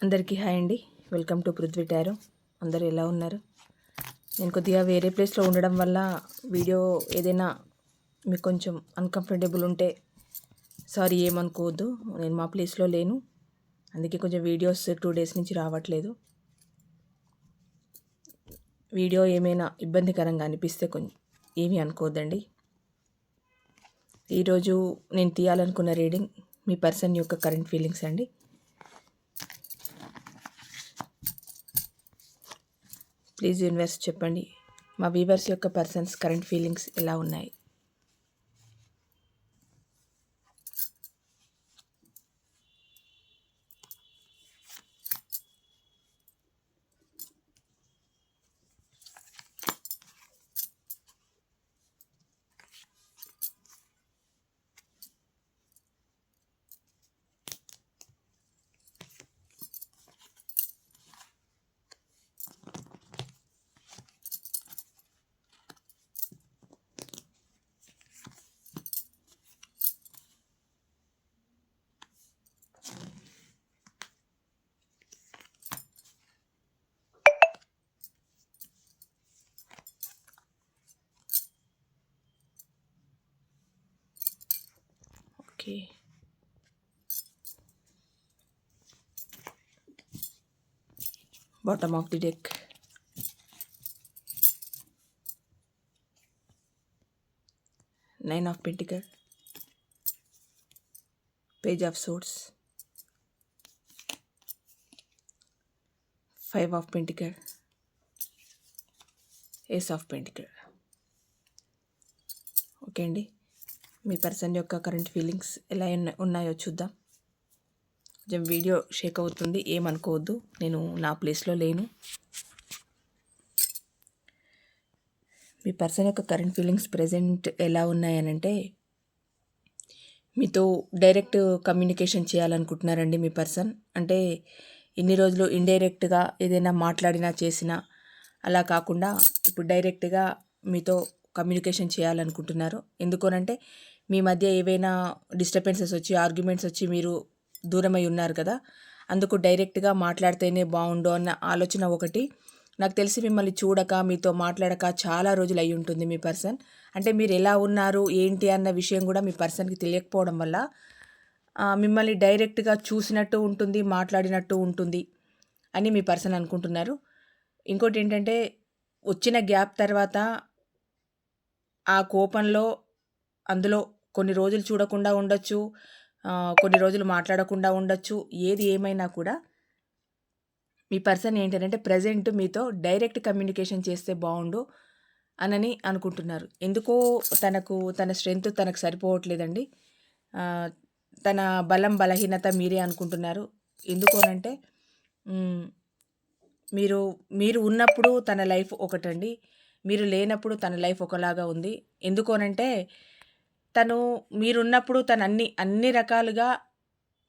అందరికీ హాయ్ అండి. Welcome to Prithvi tarot. అందరూ ఎలా ఉన్నారు? నేను కొద్దిగా వేరే ప్లేస్లో ఉండడం వల్ల వీడియో ఏదైనా మీకు కొంచెం అన్కంఫర్టబుల్ ఉంటే సారీ, ఏమనుకోవద్దు. నేను మా ప్లేస్లో లేను, అందుకే కొంచెం వీడియోస్ 2 డేస్ నుంచి రావట్లేదు. వీడియో ఏమైనా ఇబ్బందికరంగా అనిపిస్తే కొంచెం ఏమీ అనుకోవద్దండి. ఈరోజు నేను తీయాలనుకున్న రీడింగ్ మీ పర్సన్ యొక్క కరెంట్ ఫీలింగ్స్ అండి. ప్లీజ్ యూనివర్స్ చెప్పండి, మా వీవర్స్ యొక్క పర్సన్స్ కరెంట్ ఫీలింగ్స్ ఎలా ఉన్నాయి? Okay, bottom of the deck, nine of pentacle, page of swords, 5 of pentacle, ace of pentacle. Okay అండి, మీ పర్సన్ యొక్క కరెంట్ ఫీలింగ్స్ ఎలా ఉన్నాయో చూద్దాం. కొంచెం వీడియో షేక్ అవుతుంది, ఏమనుకోవద్దు, నేను నా ప్లేస్లో లేను. మీ పర్సన్ యొక్క కరెంట్ ఫీలింగ్స్ ప్రజెంట్ ఎలా ఉన్నాయనంటే, మీతో డైరెక్ట్ కమ్యూనికేషన్ చేయాలనుకుంటున్నారండి మీ పర్సన్. అంటే ఇన్ని రోజులు ఇండైరెక్ట్గా ఏదైనా మాట్లాడినా చేసినా అలా కాకుండా ఇప్పుడు డైరెక్ట్గా మీతో కమ్యూనికేషన్ చేయాలనుకుంటున్నారు. ఎందుకోనంటే మీ మధ్య ఏవైనా డిస్టర్బెన్సెస్ వచ్చి, ఆర్గ్యుమెంట్స్ వచ్చి మీరు దూరమై ఉన్నారు కదా, అందుకు డైరెక్ట్గా మాట్లాడితేనే బాగుండు అన్న ఆలోచన ఒకటి. నాకు తెలిసి మిమ్మల్ని చూడక, మీతో మాట్లాడక చాలా రోజులు అయి ఉంటుంది మీ పర్సన్. అంటే మీరు ఎలా ఉన్నారు ఏంటి అన్న విషయం కూడా మీ పర్సన్కి తెలియకపోవడం వల్ల మిమ్మల్ని డైరెక్ట్గా చూసినట్టు ఉంటుంది, మాట్లాడినట్టు ఉంటుంది అని మీ పర్సన్ అనుకుంటున్నారు. ఇంకోటి ఏంటంటే, వచ్చిన గ్యాప్ తర్వాత ఆ కోపంలో అందులో కొన్ని రోజులు చూడకుండా ఉండొచ్చు, కొన్ని రోజులు మాట్లాడకుండా ఉండొచ్చు. ఏది ఏమైనా కూడా మీ పర్సన్ ఏంటంటే ప్రజెంట్ మీతో డైరెక్ట్ కమ్యూనికేషన్ చేస్తే బాగుండు అనని అనుకుంటున్నారు. ఎందుకో తన స్ట్రెంగ్త్ తనకు సరిపోవట్లేదండి. తన బలం బలహీనత మీరే అనుకుంటున్నారు. ఎందుకోనంటే మీరు ఉన్నప్పుడు తన లైఫ్ ఒకటండి, మీరు లేనప్పుడు తన లైఫ్ ఒకలాగా ఉంది. ఎందుకోనంటే మీరున్నప్పుడు తను అన్ని రకాలుగా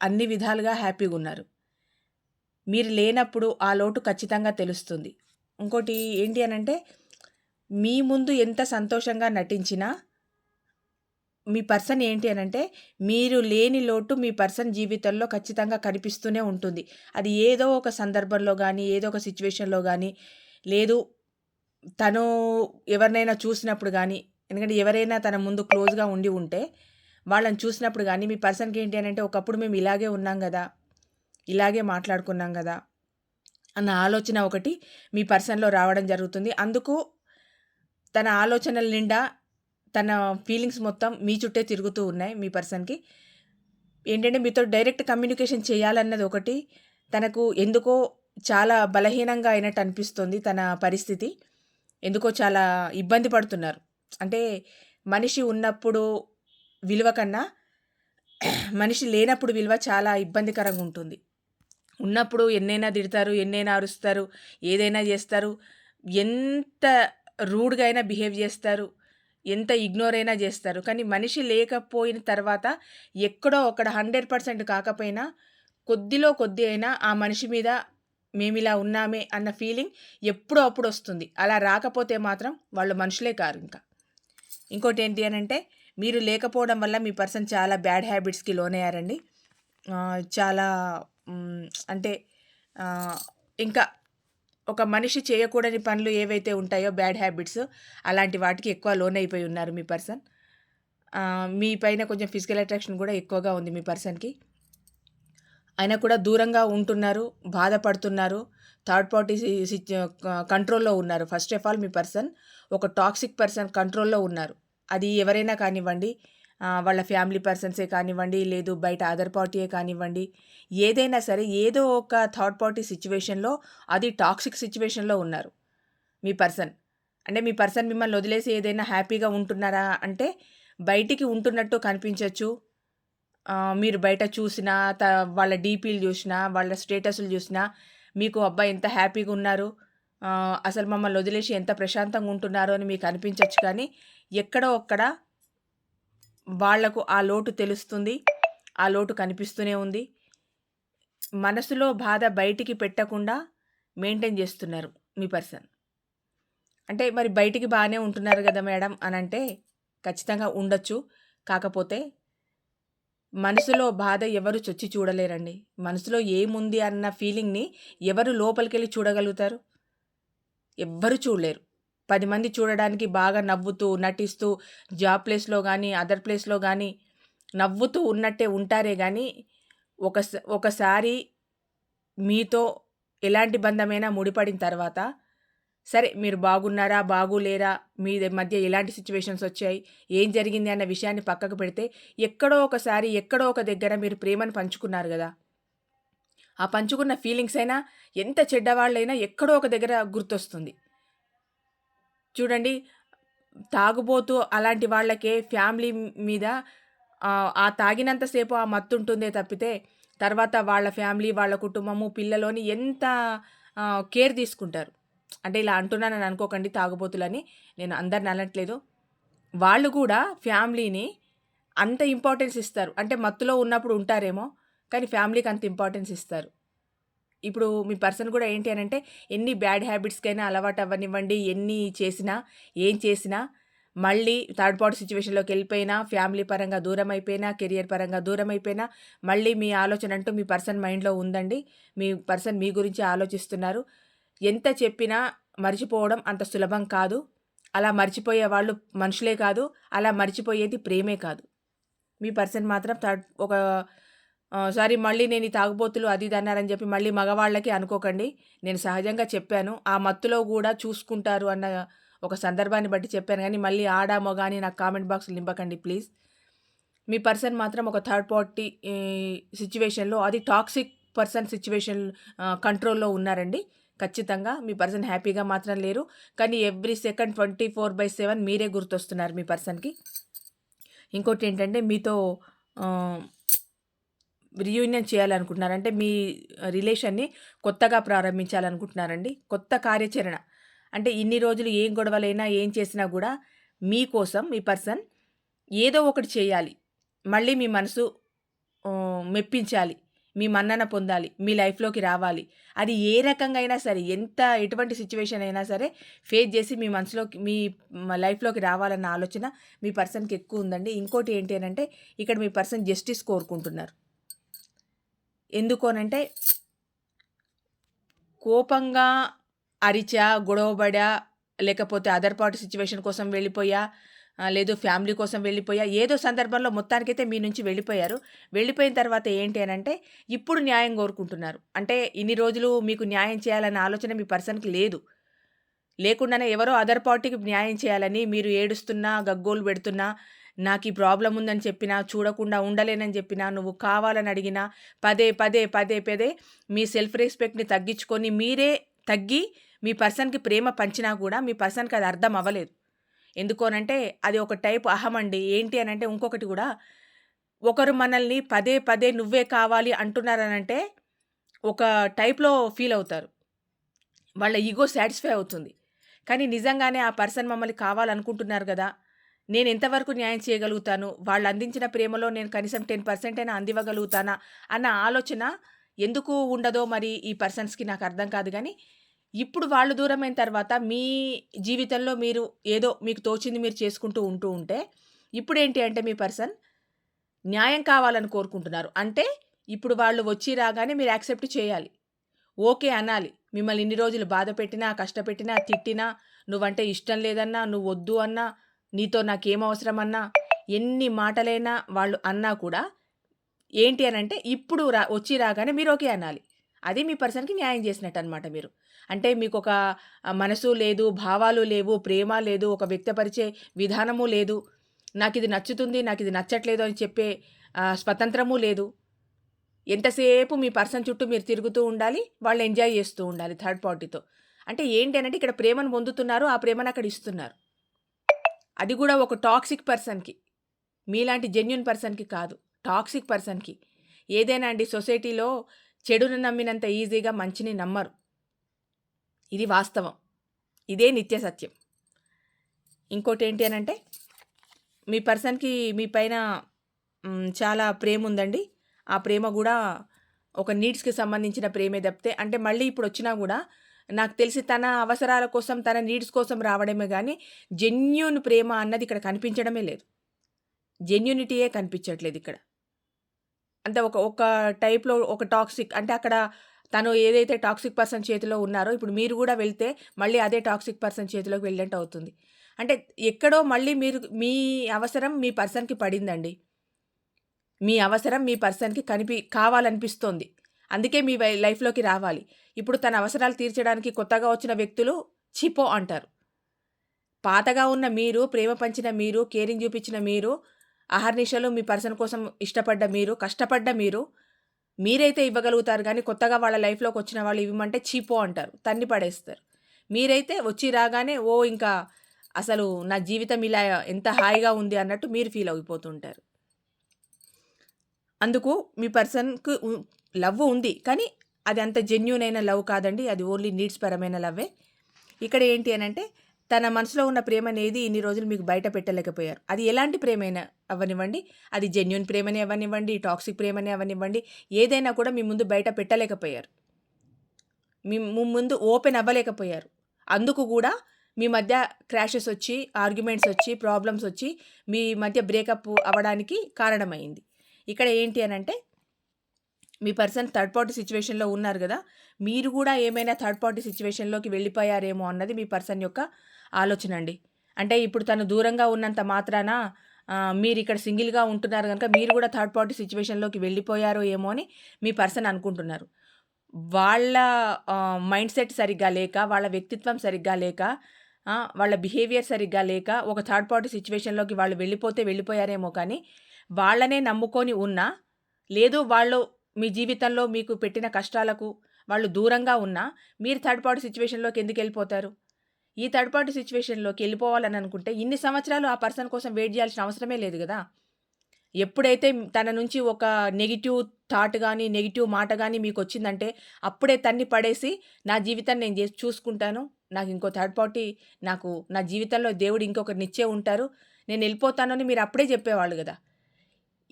అన్ని విధాలుగా హ్యాపీగా ఉన్నారు. మీరు లేనప్పుడు ఆ లోటు ఖచ్చితంగా తెలుస్తుంది. ఇంకోటి ఏంటి అనంటే, మీ ముందు ఎంత సంతోషంగా నటించినా మీ పర్సన్ ఏంటి అనంటే, మీరు లేని లోటు మీ పర్సన్ జీవితంలో ఖచ్చితంగా కనిపిస్తూనే ఉంటుంది. అది ఏదో ఒక సందర్భంలో కానీ, ఏదో ఒక సిచ్యువేషన్లో కానీ, లేదు తను ఎవరినైనా చూసినప్పుడు కానీ, ఎందుకంటే ఎవరైనా తన ముందు క్లోజ్గా ఉండి ఉంటే వాళ్ళని చూసినప్పుడు కానీ మీ పర్సన్కి ఏంటి అనంటే, ఒకప్పుడు మేము ఇలాగే ఉన్నాం కదా, ఇలాగే మాట్లాడుకున్నాం కదా అన్న ఆలోచన ఒకటి మీ పర్సన్లో రావడం జరుగుతుంది. అందుకు తన ఆలోచనల నిండా తన ఫీలింగ్స్ మొత్తం మీ చుట్టే తిరుగుతూ ఉన్నాయి. మీ పర్సన్కి ఏంటంటే మీతో డైరెక్ట్ కమ్యూనికేషన్ చేయాలన్నది ఒకటి. తనకు ఎందుకో చాలా బలహీనంగా అయినట్టు అనిపిస్తుంది తన పరిస్థితి. ఎందుకో చాలా ఇబ్బంది పడుతున్నారు. అంటే మనిషి ఉన్నప్పుడు విలువ కన్నా మనిషి లేనప్పుడు విలువ చాలా ఇబ్బందికరంగా ఉంటుంది. ఉన్నప్పుడు ఎన్నైనా తిడతారు, ఎన్నైనా అరుస్తారు, ఏదైనా చేస్తారు, ఎంత రూడ్గా అయినా బిహేవ్ చేస్తారు, ఎంత ఇగ్నోర్ అయినా చేస్తారు. కానీ మనిషి లేకపోయిన తర్వాత ఎక్కడో అక్కడ 100% కాకపోయినా కొద్దిలో కొద్ది అయినా ఆ మనిషి మీద మేమిలా ఉన్నామే అన్న ఫీలింగ్ ఎప్పుడో అప్పుడు వస్తుంది. అలా రాకపోతే మాత్రం వాళ్ళు మనుషులే కారు. ఇంకోటి ఏంటి అనంటే, మీరు లేకపోవడం వల్ల మీ పర్సన్ చాలా బ్యాడ్ హ్యాబిట్స్కి లోనయ్యారండి. చాలా అంటే ఇంకా ఒక మనిషి చేయకూడని పనులు ఏవైతే ఉంటాయో బ్యాడ్ హ్యాబిట్స్, అలాంటి వాటికి ఎక్కువ లోనయిపోయి ఉన్నారు మీ పర్సన్. మీ పైన కొంచెం ఫిజికల్ అట్రాక్షన్ కూడా ఎక్కువగా ఉంది మీ పర్సన్‌కి. అయినా కూడా దూరంగా ఉంటున్నారు, బాధపడుతున్నారు. థర్డ్ పార్టీ కంట్రోల్‌లో ఉన్నారు. First of all me person ఒక టాక్సిక్ పర్సన్ కంట్రోల్‌లో ఉన్నారు. అది ఎవరైనా కానివ్వండి, వాళ్ళ ఫ్యామిలీ పర్సన్సే కానివ్వండి, లేదు బయట అదర్ పార్టీయే కానివ్వండి, ఏదైనా సరే ఏదో ఒక థర్డ్ పార్టీ సిట్యుయేషన్‌లో, అది టాక్సిక్ సిట్యుయేషన్‌లో ఉన్నారు మీ పర్సన్. అంటే మీ పర్సన్ మిమ్మల్ని వదిలేసి ఏదైనా హ్యాపీగా ఉంటున్నారా అంటే, బయటికి ఉంటున్నట్టు కనిపించొచ్చు. మీరు బయట చూసినా, వాళ్ళ డీపీలు చూసినా, వాళ్ళ స్టేటస్‌లు చూసినా, మీకు అబ్బా! ఎంత హ్యాపీగా ఉన్నారు. అసలు మమ్మల్ని వదిలేసి ఎంత ప్రశాంతంగా ఉంటున్నారో అని మీకు అనిపించొచ్చు కానీ, ఎక్కడో ఒక్కడ వాళ్లకు ఆ లోటు తెలుస్తుంది. ఆ లోటు కనిపిస్తూనే ఉంది. మనసులో బాధ బయటికి పెట్టకుండా మెయింటైన్ చేస్తున్నారు మీ పర్సన్. అంటే మరి బయటికి బాగానే ఉంటున్నారు కదా మేడం అనంటే, ఖచ్చితంగా ఉండొచ్చు. కాకపోతే మనసులో బాధ ఎవరు చొచ్చి చూడలేరండి. మనసులో ఏముంది అన్న ఫీలింగ్‌ని ఎవరు లోపలికెళ్ళి చూడగలుగుతారు? ఎవ్వరు చూడలేరు. 10 మంది చూడడానికి బాగా నవ్వుతూ, నటిస్తూ జాబ్ ప్లేస్‌లో గానీ, అదర్ ప్లేస్‌లో గానీ నవ్వుతూ ఉన్నట్టే ఉంటారే గానీ, ఒకసారి మీతో ఎలాంటి బంధమైనా ముడిపడిన తర్వాత, సరే మీరు బాగున్నారా? బాగోలేరా? మీ మధ్య ఎలాంటి సిట్యుయేషన్స్ వచ్చాయి? ఏం జరిగింది అన్న విషయాన్ని పక్కకు పెడితే, ఎక్కడో ఒకసారి, ఎక్కడో ఒక దగ్గర మీరు ప్రేమను పంచుకున్నారు గదా! ఆ పంచుకున్న ఫీలింగ్స్ అయినా ఎంత చెడ్డవాళ్ళైనా ఎక్కడో ఒక దగ్గర గుర్తొస్తుంది. చూడండి, తాగుబోతు అలాంటి వాళ్ళకే ఫ్యామిలీ మీద ఆ తాగినంత సేపు ఆ మత్తుంటుందే తప్పితే, తర్వాత వాళ్ళ ఫ్యామిలీ, వాళ్ళ కుటుంబము, పిల్లలు ఎంత కేర్ తీసుకుంటారు. అంటే ఇలా అంటున్నానని అనుకోకండి తాగుబోతులని. నేను అందరిని అనట్లేదు. వాళ్ళు కూడా ఫ్యామిలీని అంత ఇంపార్టెన్స్ ఇస్తారు. అంటే మత్తులో ఉన్నప్పుడు ఉంటారేమో, కానీ ఫ్యామిలీకి అంత ఇంపార్టెన్స్ ఇస్తారు. ఇప్పుడు మీ పర్సన్ కూడా ఏంటి అనంటే, ఎన్ని బ్యాడ్ హ్యాబిట్స్‌కైనా అలవాటు అవ్వనివ్వండి, ఎన్ని చేసినా, ఏం చేసినా, మళ్ళీ థర్డ్ పార్టీ సిట్యుయేషన్‌లోకెళ్ళిపోయినా, ఫ్యామిలీ పరంగా దూరమైపోయినా, కెరియర్ పరంగా దూరమైపోయినా, మళ్ళీ మీ ఆలోచన అంటూ మీ పర్సన్ మైండ్‌లో ఉందండి. మీ పర్సన్ మీ గురించి ఆలోచిస్తున్నారు. ఎంత చెప్పినా మర్చిపోవడం అంత సులభం కాదు. అలా మర్చిపోయే వాళ్ళు మనుషులే కాదు. అలా మర్చిపోయేది ప్రేమే కాదు. మీ పర్సన్ మాత్రం సారీ, మళ్ళీ నేను ఈ తాగుబోతులు అది ఇది అన్నారని చెప్పి మళ్ళీ మగవాళ్ళకి అనుకోకండి. నేను సహజంగా చెప్పాను. ఆ మత్తులో గూడా చూసుకుంటారు అన్న ఒక సందర్భాన్ని బట్టి చెప్పాను గానీ, మళ్ళీ ఆడ, మగ అని నాకు కామెంట్ బాక్స్‌లో నింపకండి ప్లీజ్. మీ పర్సన్ మాత్రం ఒక థర్డ్ పార్టీ సిట్యుయేషన్‌లో, అది టాక్సిక్ పర్సన్ సిట్యుయేషన్ కంట్రోల్‌లో ఉన్నారండి. ఖచ్చితంగా మీ పర్సన్ హ్యాపీగా మాత్రం లేరు. కానీ ఎవ్రీ సెకండ్ 24/7 మీరే గుర్తొస్తున్నారు మీ పర్సన్‌కి. ఇంకోటేంటంటే మీతో ఆహ్, రీయూనియన్ చేయాలనుకుంటున్నారు. అంటే మీ రిలేషన్‌ని కొత్తగా ప్రారంభించాలనుకుంటున్నారండి. కొత్త కార్యాచరణ. అంటే ఇన్ని రోజులు ఏం గొడవలైనా, ఏం చేసినా గూడా మీకోసం మీ పర్సన్ ఏదో ఒకటి చేయాలి. మళ్ళీ మీ మనసు మెప్పించాలి. మీ మన్నన పొందాలి. మీ లైఫ్‌లోకి రావాలి. అది ఏ రకంగా అయినా సరే, ఎటువంటి సిట్యుయేషన్ అయినా సరే ఫేస్ జేసి మీ మనసులోకి, మీ లైఫ్‌లోకి రావాలన్న ఆలోచన మీ పర్సన్‌కి ఎక్కువుందండి. ఇంకోటి ఏంటి అనంటే, ఇక్కడ మీ పర్సన్ జస్టిస్ కోరుకుంటున్నారు. ఎందుకు అనంటే, కోపంగా అరిచా, గొడవబడా, లేకపోతే అదర్ పార్టీ సిట్యుయేషన్ కోసం వెళ్ళిపోయా, లేదు ఫ్యామిలీ కోసం వెళ్ళిపోయా, ఏదో సందర్భంలో మొత్తానికైతే మీ నుంచి వెళ్ళిపోయారు. వెళ్ళిపోయిన తర్వాత ఏంటి అనంటే, ఇప్పుడు న్యాయం కోరుకుంటున్నారు. అంటే ఇన్ని రోజులు మీకు న్యాయం చేయాలన్న ఆలోచన మీ పర్సన్‌కి లేదు. లేకుండానే ఎవరో అదర్ పార్టీకి న్యాయం చేయాలని మీరు ఏడుస్తున్నా, గగ్గోలు పెడుతున్నా, నాకీ ప్రాబ్లమ్ ఉందని చెప్పినా, చూడకుండా ఉండలేనని చెప్పినా, నువ్వు కావాలని అడిగినా, పదే పదే, పదే పదే మీ సెల్ఫ్ రెస్పెక్ట్‌ని తగ్గించుకొని, మీరే తగ్గి మీ పర్సన్‌కి ప్రేమ పంచినా కూడా మీ పర్సన్‌కి అది అర్థం అవ్వలేదు. ఎందుకు అనంటే, అది ఒక టైప్ అహం అండి. ఏంటి అనంటే, ఇంకొకటి కూడా, ఒకరు మనల్ని పదే పదే నువ్వే కావాలి అంటున్నారనంటే ఒక టైప్‌లో ఫీల్ అవుతారు. వాళ్ళ ఇగో సాటిస్ఫై అవుతుంది. కానీ నిజంగానే ఆ పర్సన్ మమ్మల్ని కావాలనుకుంటున్నారు గదా! నేను ఎంతవరకు న్యాయం చేయగలుగుతాను? వాళ్ళు అందించిన ప్రేమలో నేను కనీసం 10% అయినా అందివ్వగలుగుతానా? అన్న ఆలోచన ఎందుకు ఉండదో మరి ఈ పర్సన్స్‌కి నాకు అర్థం కాదు గానీ, ఇప్పుడు వాళ్ళు దూరమైన తర్వాత మీ జీవితంలో మీరు ఏదో మీకు తోచింది మీరు చేసుకుంటూ ఉంటే, ఇప్పుడేంటి అంటే మీ పర్సన్ న్యాయం కావాలని కోరుకుంటున్నారు. అంటే ఇప్పుడు వాళ్ళు వచ్చి రాగానే మీరు యాక్సెప్ట్ చేయాలి. ఓకే అనాలి. మిమ్మల్ని ఇన్ని రోజులు బాధ పెట్టినా, కష్టపెట్టినా, తిట్టినా, నువ్వంటే ఇష్టం లేదన్నా, నువ్వు వద్దు అన్నా, నీతో నాకేం అవసరం అన్నా, ఎన్ని మాటలైనా వాళ్ళు అన్నా కూడా ఏంటి అనంటే ఇప్పుడు వచ్చి రాగానే మీరు ఓకే అనాలి. అది మీ పర్సన్‌కి న్యాయం చేసినట్టనమాట మీరు. అంటే మీకొక మనసు లేదు, భావాలు లేవు, ప్రేమ లేదు, ఒక వ్యక్తపరిచే విధానము లేదు. నాకిది నచ్చుతుంది, నాకిది నచ్చట్లేదు అని చెప్పే స్వతంత్రము లేదు. ఎంతసేపు మీ పర్సన్ చుట్టూ మీరు తిరుగుతూ ఉండాలి. వాళ్ళు ఎంజాయ్ చేస్తూ ఉండాలి థర్డ్ పార్టీతో. అంటే ఏంటి అనంటే ఇక్కడ ప్రేమను పొందుతున్నారు. ఆ ప్రేమను అక్కడ ఇస్తున్నారు. అది గూడా ఒక టాక్సిక్ పర్సన్‌కి. మీలాంటి జెన్యూన్ పర్సన్‌కి కాదు. టాక్సిక్ పర్సన్‌కి. ఏదైనా అండి సొసైటీలో చెడును నమ్మినంత ఈజీగా మంచిని నమ్మరు. ఇది వాస్తవం. ఇదే నిత్య సత్యం. ఇంకోటేంటి అనంటే మీ పర్సన్‌కి మీ పైన చాలా ప్రేముందండి. ఆ ప్రేమ గూడా ఒక నీడ్స్‌కి సంబంధించిన ప్రేమే తప్పితే అంటే మళ్ళీ ఇప్పుడొచ్చినా గూడా నాకు తెలిసి తన అవసరాల కోసం, తన నీడ్స్ కోసం రావడమే గానీ, జెన్యూన్ ప్రేమ అన్నది ఇక్కడ కనిపించడమే లేదు. జెన్యూనిటీయే కనిపించట్లేదిక్కడ. అంటే ఒక ఒక టైప్‌లో ఒక టాక్సిక్ అంటే అక్కడ తను ఏదైతే టాక్సిక్ పర్సన్ చేతిలో ఉన్నారో, ఇప్పుడు మీరు గూడా వెళ్తే మళ్ళీ అదే టాక్సిక్ పర్సన్ చేతిలోకి వెళ్ళినట్టు అవుతుంది. అంటే ఎక్కడో మళ్ళీ మీరు మీ అవసరం మీ పర్సన్‌కి పడిందండి. మీ అవసరం మీ పర్సన్‌కి కావాలనిపిస్తోంది. అందుకే మీ లైఫ్‌లోకి రావాలి. ఇప్పుడు తన అవసరాలు తీర్చడానికి కొత్తగా వచ్చిన వ్యక్తులు ఛీ పో అంటారు. పాతగా ఉన్న మీరు, ప్రేమ పంచిన మీరు, కేరింగ్ చూపించిన మీరు, అహర్నిశలు మీ పర్సన్ కోసం ఇష్టపడ్డ మీరు, కష్టపడ్డ మీరు, మీరైతే ఇవ్వగలుగుతారు గానీ, కొత్తగా వాళ్ళ లైఫ్‌లోకొచ్చిన వాళ్ళు ఇవ్వమంటే ఛీ పో అంటారు. తన్ని పడేస్తారు. మీరైతే వచ్చి రాగానే ఇంకా అసలు నా జీవితం ఇలా ఎంత హాయిగా ఉంది అన్నట్టు మీరు ఫీల్ అయిపోతుంటారు. అందుకు మీ పర్సన్‌కు లవ్ ఉంది. కానీ అది అంత జెన్యూన్ అయిన లవ్ కాదండి. అది ఓన్లీ నీడ్స్ పరమైన లవ్వే. ఇక్కడ ఏంటి అనంటే తన మనసులో ఉన్న ప్రేమనేది ఇన్ని రోజులు మీకు బయట పెట్టలేకపోయారు. అది ఎలాంటి ప్రేమైనా అవ్వనివ్వండి, అది జెన్యూన్ ప్రేమనే అవ్వనివ్వండి, టాక్సిక్ ప్రేమనే అవ్వనివ్వండి, ఏదైనా కూడా మీ ముందు బయట పెట్టలేకపోయారు. మీ ముందు ఓపెన్ అవ్వలేకపోయారు. అందుకు గూడా మీ మధ్య క్రాషెస్ ఒచ్చి, ఆర్గ్యుమెంట్స్ ఒచ్చి, ప్రాబ్లమ్స్ ఒచ్చి, మీ మధ్య బ్రేకప్ అవ్వడానికి కారణమైంది. ఇక్కడ ఏంటి అనంటే మీ పర్సన్ థర్డ్ పార్టీ సిట్యుయేషన్‌లో ఉన్నారు గదా! మీరు గూడా ఏమైనా థర్డ్ పార్టీ సిట్యుయేషన్‌లోకి వెళ్ళిపోయారేమో అన్నది మీ పర్సన్ యొక్క ఆలోచన అండి. అంటే ఇప్పుడు తను దూరంగా ఉన్నంత మాత్రాన మీరిక్కడ సింగిల్‌గా ఉంటున్నారు గనుక మీరు గూడా థర్డ్ పార్టీ సిట్యుయేషన్‌లోకి వెళ్ళిపోయారో ఏమో అని మీ పర్సన్ అనుకుంటున్నారు. వాళ్ళ మైండ్ సెట్ సరిగ్గా లేక, వాళ్ళ వ్యక్తిత్వం సరిగ్గా లేక, వాళ్ళ బిహేవియర్ సరిగ్గా లేక ఒక థర్డ్ పార్టీ సిట్యుయేషన్‌లోకి వాళ్ళు వెళ్ళిపోయారేమో కానీ, వాళ్ళనే నమ్ముకొని ఉన్నా, లేదు వాళ్ళు మీ జీవితంలో మీకు పెట్టిన కష్టాలకు వాళ్ళు దూరంగా ఉన్నా, మీరు థర్డ్ పార్టీ సిట్యుయేషన్‌లోకి ఎందుకెళ్ళిపోతారు? ఈ థర్డ్ పార్టీ సిట్యుయేషన్‌లోకి ఎళ్ళిపోవాలని అనుకుంటే, ఇన్ని సంవత్సరాలు ఆ పర్సన్ కోసం వెయిట్ జేయాల్సిన అవసరమే లేదు గదా! ఎప్పుడైతే తన నుంచి ఒక నెగెటివ్ థాట్ గాని, నెగెటివ్ మాట గాని మీకొచ్చిందంటే, అప్పుడే తన్ని పడేసి, నా జీవితాన్ని నేను చూసుకుంటాను. నాకింకో థర్డ్ పార్టీ నా జీవితంలో దేవుడు ఇంకొకరినిచ్చే ఉంటారు. నేనెళ్ళిపోతాను అని మీరు అప్పుడే జెప్పేవాళ్ళు గదా!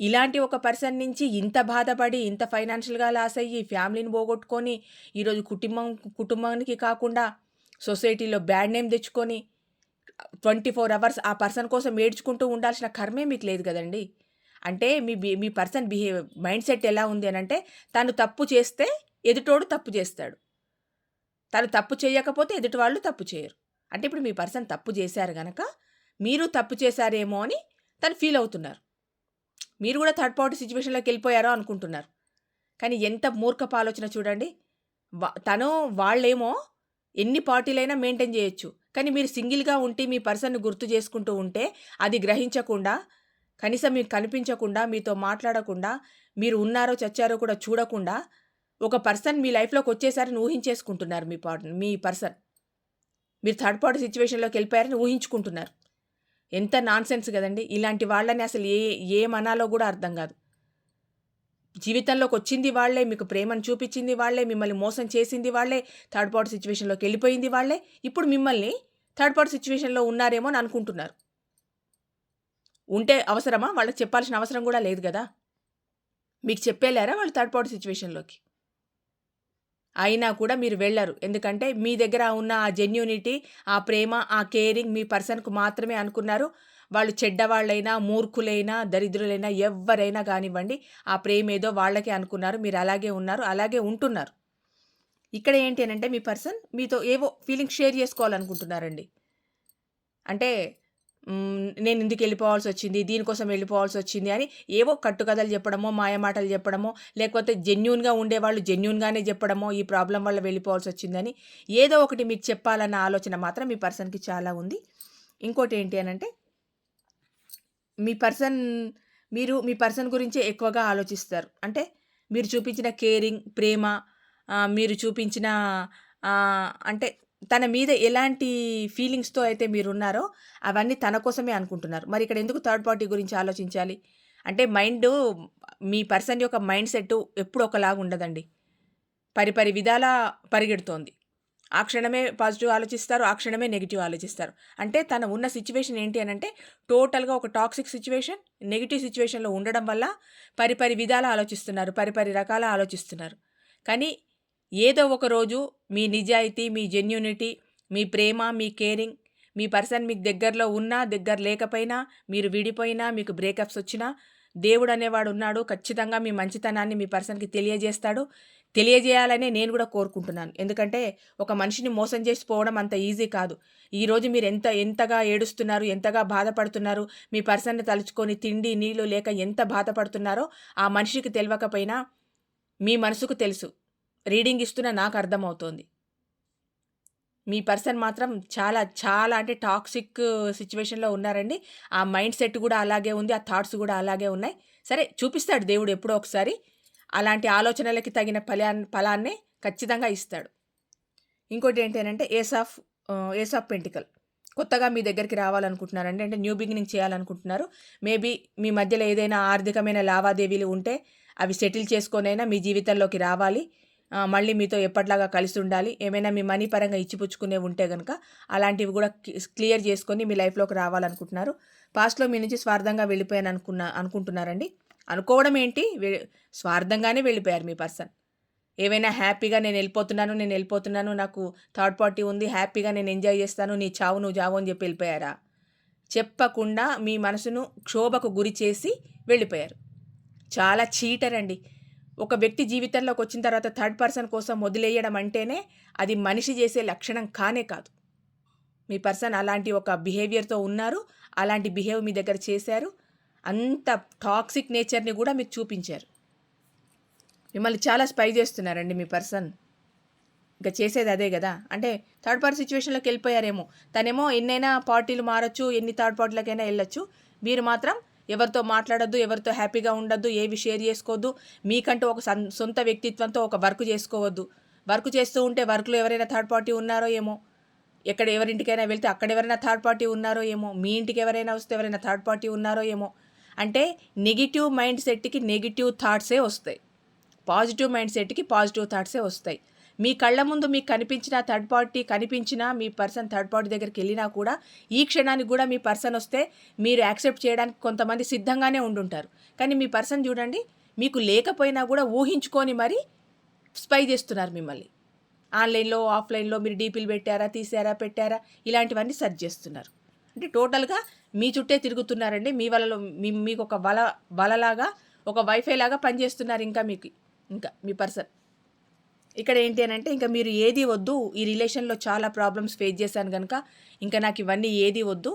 ఇలాంటి ఒక పర్సన్ నుంచి ఇంత బాధపడి, ఇంత ఫైనాన్షియల్‌గా లాస్ అయ్యి, ఫ్యామిలీని పోగొట్టుకొని, ఈరోజు కుటుంబానికి కాకుండా సొసైటీలో బ్యాడ్ నేమ్ తెచ్చుకొని, 24 అవర్స్ ఆ పర్సన్ కోసం ఏడ్చుకుంటూ ఉండాల్సిన కర్మే మీకు లేదు గదండీ! అంటే మీ పర్సన్ మైండ్ సెట్ ఎలా ఉంది అనంటే, తను తప్పు చేస్తే ఎదుటోడు తప్పు చేస్తాడు. తను తప్పు చేయకపోతే ఎదుటి వాళ్ళు తప్పు చేయరు. అంటే ఇప్పుడు మీ పర్సన్ తప్పు చేశారు గనక, మీరు తప్పు చేశారేమో అని తను ఫీల్ అవుతున్నారు. మీరు గూడా థర్డ్ పార్టీ సిట్యుయేషన్‌లోకెళ్ళిపోయారో అనుకుంటున్నారు. కానీ ఎంత మూర్ఖపు ఆలోచన చూడండి. వాళ్ళేమో ఎన్ని పార్టీలైనా మెయింటైన్ జేయొచ్చు. కానీ మీరు సింగిల్‌గా ఉండి మీ పర్సన్‌ని గుర్తు చేసుకుంటూ ఉంటే, అది గ్రహించకుండా, కనీసం మీకు కనిపించకుండా, మీతో మాట్లాడకుండా, మీరు ఉన్నారో చచ్చారో కూడా చూడకుండా, ఒక పర్సన్ మీ లైఫ్‌లోకొచ్చేసారని ఊహించేసుకుంటున్నారు మీ పర్సన్. మీరు థర్డ్ పార్టీ సిట్యుయేషన్‌లోకెళ్ళిపోయారని ఊహించుకుంటున్నారు. ఎంత నాన్‌సెన్స్ గదండీ! ఇలాంటి వాళ్ళని అసలు ఏమనాలో గూడా అర్థం గాదు. జీవితంలోకొచ్చింది వాళ్ళే, మీకు ప్రేమను చూపిచ్చింది వాళ్ళే, మిమ్మల్ని మోసం చేసింది వాళ్ళే, థర్డ్ పార్టీ సిట్యుయేషన్‌లోకెళ్ళిపోయింది వాళ్ళే. ఇప్పుడు మిమ్మల్ని థర్డ్ పార్టీ సిట్యుయేషన్‌లో ఉన్నారేమో అని అనుకుంటున్నారు. ఉంటే అవసరమా? వాళ్ళకి చెప్పాల్సిన అవసరం గూడా లేదు గదా! మీకు చెప్పెళ్లారా వాళ్ళు థర్డ్ పార్టీ సిట్యుయేషన్‌లోకి? అయినా కూడా మీరు వెళ్లరు. ఎందుకంటే మీ దగ్గర ఉన్న ఆ జెన్యూనిటీ, ఆ ప్రేమ, ఆ కేరింగ్ మీ పర్సన్‌కు మాత్రమే అనుకున్నారు. వాళ్ళు చెడ్డవాళ్ళైనా, మూర్ఖులైనా, దరిద్రులైనా ఎవ్వరైనా గానివ్వండి, ఆ ప్రేమేదో వాళ్ళకే అనుకున్నారు. మీరు అలాగే ఉన్నారు. అలాగే ఉంటున్నారు. ఇక్కడ ఏంటి అనంటే మీ పర్సన్ మీతో ఏవో ఫీలింగ్స్ షేర్ చేసుకోవాలనుకుంటున్నారండి. అంటే నేనెందుకు వెళ్ళిపోవాల్సొచ్చింది, దీనికోసం వెళ్ళిపోవాల్సొచ్చింది అని ఏవో కట్టుకథలు చెప్పడమో, మాయమాటలు చెప్పడమో, లేకపోతే జెన్యూన్‌గా ఉండేవాళ్ళు జెన్యూన్‌గానే చెప్పడమో, ఈ ప్రాబ్లమ్ వల్ల వెళ్ళిపోవాల్సొచ్చిందని ఏదో ఒకటి మీకు చెప్పాలన్న ఆలోచన మాత్రం మీ పర్సన్‌కి చాలా ఉంది. ఇంకోటేంటి అనంటే మీ పర్సన్ మీ పర్సన్ గురించే ఎక్కువగా ఆలోచిస్తారు. అంటే మీరు చూపించిన కేరింగ్, ప్రేమ, మీరు చూపించిన అంటే తన మీద ఎలాంటి ఫీలింగ్స్‌తో అయితే మీరున్నారో అవన్నీ తన కోసమే అనుకుంటున్నారు. మరి ఇక్కడ ఎందుకు థర్డ్ పార్టీ గురించి ఆలోచించాలి? అంటే మీ పర్సన్ యొక్క మైండ్ సెట్టు ఎప్పుడు ఒకలాగా ఉండదండి. పరిపరి విధాలా పరిగెడుతోంది. ఆ క్షణమే పాజిటివ్ ఆలోచిస్తారు. ఆ క్షణమే నెగెటివ్ ఆలోచిస్తారు. అంటే తను ఉన్న సిట్యుయేషన్ ఏంటి అనంటే టోటల్‌గా ఒక టాక్సిక్ సిట్యుయేషన్, నెగెటివ్ సిట్యుయేషన్‌లో ఉండడం వల్ల పరిపరి విధాలా ఆలోచిస్తున్నారు. పరిపరి రకాల ఆలోచిస్తున్నారు. కానీ ఏదో ఒక రోజు మీ నిజాయితీ, మీ జెన్యూనిటీ, మీ ప్రేమ, మీ కేరింగ్, మీ పర్సన్ మీకు దగ్గరలో ఉన్నా, దగ్గర లేకపోయినా, మీరు విడిపోయినా, మీకు బ్రేకప్స్ వచ్చినా, దేవుడనేవాడు ఉన్నాడు. ఖచ్చితంగా మీ మంచితనాన్ని మీ పర్సన్‌కి తెలియజేస్తాడు. తెలియజేయాలనే నేను కూడా కోరుకుంటున్నాను. ఎందుకంటే ఒక మనిషిని మోసం చేసి పోవడం అంత ఈజీ కాదు. ఈరోజు మీరు ఎంతగా ఏడుస్తున్నారు, ఎంతగా బాధపడుతున్నారు, మీ పర్సన్‌ని తలుచుకొని తిండి, నీళ్లు లేక ఎంత బాధపడుతున్నారో ఆ మనిషికి తెలవకపోయినా మీ మనసుకు తెలుసు. రీడింగ్ ఇస్తున్న నాకు అర్థమవుతోంది. మీ పర్సన్ మాత్రం చాలా, చాలా అంటే టాక్సిక్ సిట్యుయేషన్‌లో ఉన్నారండి. ఆ మైండ్ సెట్ కూడా అలాగే ఉంది. ఆ థాట్స్ కూడా అలాగే ఉన్నాయి. సరే చూపిస్తాడు దేవుడు ఎప్పుడో ఒకసారి. అలాంటి ఆలోచనలకి తగిన ఫలాన్నే ఖచ్చితంగా ఇస్తాడు. ఇంకోటి ఏంటి అనంటే ఏస్ ఆఫ్ పెంటికల్. కొత్తగా మీ దగ్గరికి రావాలనుకుంటున్నారండి. అంటే న్యూ బిగినింగ్ చేయాలనుకుంటున్నారు. మేబీ మీ మధ్యలో ఏదైనా ఆర్థికమైన లావాదేవీలు ఉంటే అవి సెటిల్ చేసుకొనైనా మీ జీవితంలోకి రావాలి. మళ్ళీ మీతో ఎప్పటిలాగా కలిసి ఉండాలి. ఏమైనా మీ మనీ పరంగా ఇచ్చిపుచ్చుకునేవి ఉంటే గనక అలాంటివి కూడా క్లియర్ చేసుకొని మీ లైఫ్‌లోకి రావాలనుకుంటున్నారు. పాస్ట్‌లో మీ నుంచి స్వార్థంగా వెళ్ళిపోయాను అనుకుంటున్నారండి. అనుకోవడం ఏంటి? స్వార్థంగానే వెళ్ళిపోయారు మీ పర్సన్. ఏవైనా హ్యాపీగా నేనెళ్ళిపోతున్నాను. నాకు థర్డ్ పార్టీ ఉంది. హ్యాపీగా నేను ఎంజాయ్ చేస్తాను. నీ చావు నువ్వు చావు అని చెప్పి వెళ్ళిపోయారా? చెప్పకుండా మీ మనసును క్షోభకు గురి చేసి వెళ్ళిపోయారు. చాలా చీటర్ అండి. ఒక వ్యక్తి జీవితంలోకొచ్చిన తర్వాత థర్డ్ పర్సన్ కోసం వదిలేయడం అంటేనే అది మనిషి చేసే లక్షణం కానే కాదు. మీ పర్సన్ అలాంటి ఒక బిహేవియర్‌తో ఉన్నారు. అలాంటి బిహేవ్ మీ దగ్గర చేశారు. అంత టాక్సిక్ నేచర్‌ని కూడా మీకు చూపించారు. మిమ్మల్ని చాలా స్పై చేస్తున్నారండి మీ పర్సన్. ఇంక చేసేది అదే గదా! అంటే థర్డ్ పార్టీ సిట్యుయేషన్‌లోకి వెళ్ళిపోయారేమో. తనేమో ఎన్నైనా పార్టీలు మారొచ్చు, ఎన్ని థర్డ్ పార్టీలకైనా ఎళ్ళొచ్చు. మీరు మాత్రం ఎవరితో మాట్లాడొద్దు, ఎవరితో హ్యాపీగా ఉండొద్దు, ఏవి షేర్ చేసుకోవద్దు. మీకంటూ ఒక సొంత వ్యక్తిత్వంతో ఒక వర్క్ చేసుకోవద్దు. వర్క్ చేస్తూ ఉంటే వర్క్‌లో ఎవరైనా థర్డ్ పార్టీ ఉన్నారో ఏమో. ఎవరింటికైనా వెళ్తే అక్కడ ఎవరైనా థర్డ్ పార్టీ ఉన్నారో ఏమో. మీ ఇంటికి ఎవరైనా వస్తే ఎవరైనా థర్డ్ పార్టీ ఉన్నారో ఏమో. అంటే నెగెటివ్ మైండ్ సెట్‌కి నెగెటివ్ థాట్సే వస్తాయి. పాజిటివ్ మైండ్ సెట్‌కి పాజిటివ్ థాట్సే వస్తాయి. మీ కళ్ళ ముందు మీకు కనిపించినా మీ పర్సన్ థర్డ్ పార్టీ దగ్గరికెళ్ళినా కూడా ఈ క్షణానికి కూడా మీ పర్సన్ వస్తే మీరు యాక్సెప్ట్ చేయడానికి కొంతమంది సిద్ధంగానే ఉండుంటారు. కానీ మీ పర్సన్ చూడండి మీకు లేకపోయినా కూడా ఊహించుకొని మరి స్పై చేస్తున్నారు మిమ్మల్ని. ఆన్‌లైన్‌లో, ఆఫ్‌లైన్‌లో మీరు డీపీలు పెట్టారా, తీసారా, పెట్టారా ఇలాంటివన్నీ సెర్చ్ చేస్తున్నారు. అంటే టోటల్‌గా మీ చుట్టే తిరుగుతున్నారండి. మీ వలలో మీకొక వలలాగా ఒక వైఫై లాగా పనిచేస్తున్నారు ఇంకా మీ పర్సన్. ఇక్కడ ఏంటి అనంటే ఇంకా మీరు ఏది వద్దు. ఈ రిలేషన్‌లో చాలా ప్రాబ్లమ్స్ ఫేస్ చేశాను గనక ఇంకా నాకు ఇవన్నీ ఏది వద్దు.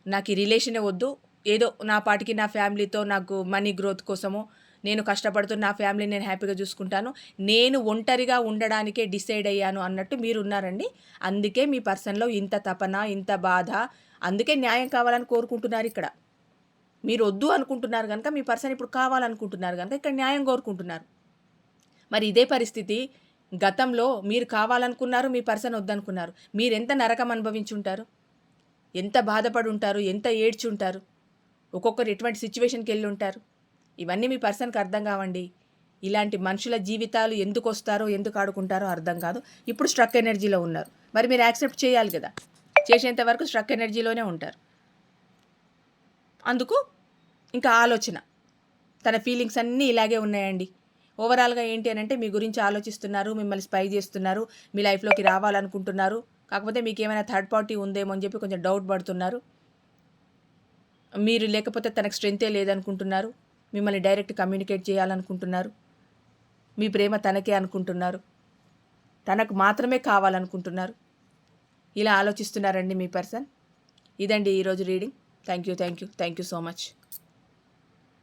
నాకు ఈ రిలేషనే వద్దు. ఏదో నా పాటికి నా ఫ్యామిలీతో నాకు మనీ గ్రోత్ కోసమో నేను కష్టపడుతూ నా ఫ్యామిలీని నేను హ్యాపీగా చూసుకుంటాను. నేను ఒంటరిగా ఉండడానికే డిసైడ్ అయ్యాను అన్నట్టు మీరున్నారండి. అందుకే మీ పర్సన్‌లో ఇంత తపన, ఇంత బాధ, అందుకే న్యాయం కావాలని కోరుకుంటున్నారిక్కడ. మీరు వద్దు అనుకుంటున్నారు గనక మీ పర్సన్ ఇప్పుడు కావాలనుకుంటున్నారు గనక ఇక్కడ న్యాయం కోరుకుంటున్నారు. మరి ఇదే పరిస్థితి గతంలో మీరు కావాలనుకున్నారు, మీ పర్సన్ వద్దనుకున్నారు. మీరెంత నరకం అనుభవించుంటారు? ఎంత బాధపడుంటారు? ఎంత ఏడ్చుంటారు? ఒక్కొక్కరు ఎటువంటి సిట్యుయేషన్‌కెళ్ళుంటారు? ఇవన్నీ మీ పర్సన్‌కి అర్థం కావండి. ఇలాంటి మనుషుల జీవితాలు ఎందుకొస్తారో, ఎందుకు ఆడుకుంటారో అర్థం కాదు. ఇప్పుడు స్ట్రక్ ఎనర్జీలో ఉన్నారు. మరి మీరు యాక్సెప్ట్ చేయాలి గదా! చేసేంత వరకు స్ట్రక్ ఎనర్జీలోనే ఉంటారు. అందుకు ఇంకా ఆలోచన. తన ఫీలింగ్స్ అన్నీ ఇలాగే ఉన్నాయండి. ఓవరాల్‌గా ఏంటి అనంటే మీ గురించి ఆలోచిస్తున్నారు, మిమ్మల్ని స్పై చేస్తున్నారు, మీ లైఫ్‌లోకి రావాలనుకుంటున్నారు. కాకపోతే మీకేమైనా థర్డ్ పార్టీ ఉందేమో అని చెప్పి కొంచెం డౌట్ పడుతున్నారు. మీరు లేకపోతే తనకు స్ట్రెంతే లేదనుకుంటున్నారు. మిమ్మల్ని డైరెక్ట్ కమ్యూనికేట్ చేయాలనుకుంటున్నారు. మీ ప్రేమ తనకే అనుకుంటున్నారు. తనకు మాత్రమే కావాలనుకుంటున్నారు. ఇలా ఆలోచిస్తున్నారండి మీ పర్సన్. ఇదండి ఈరోజు reading. Thank you so much.